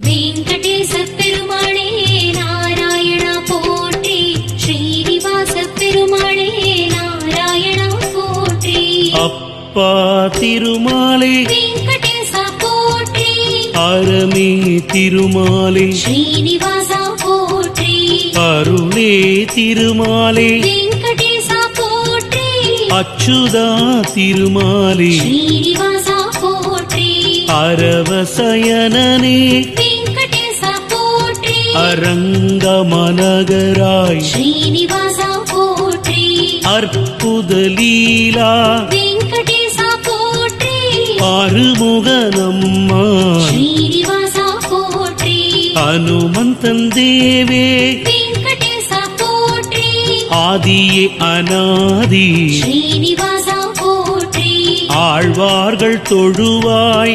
வெங்கடேச பெருமாளே நாராயணா போற்றி, ஸ்ரீனிவாச பெருமாளே நாராயணா போற்றி. அப்பா திருமாலே வெங்கடேசா போற்றி, அறமே திருமாலே ஸ்ரீனிவாசா போற்றி. அருளே திருமாலே வெங்கடேசா போற்றி, அச்சுதா திருமாலே ஸ்ரீனிவாசா போற்றி. அரவசயனனே வெங்கடேசா போற்றி, அரங்கமனகராய் ஸ்ரீனிவாசா போற்றி. அற்புத லீலா வெங்கடேசா போற்றி, ஆறுமுகனம்மா ஸ்ரீனிவாசா போற்றி. அனுமந்தன் தேவே வெங்கடேசா போற்றி, ஆதியே அநாதி ஸ்ரீனிவாசா போற்றி. ஆழ்வார்கள் தொழுவாய்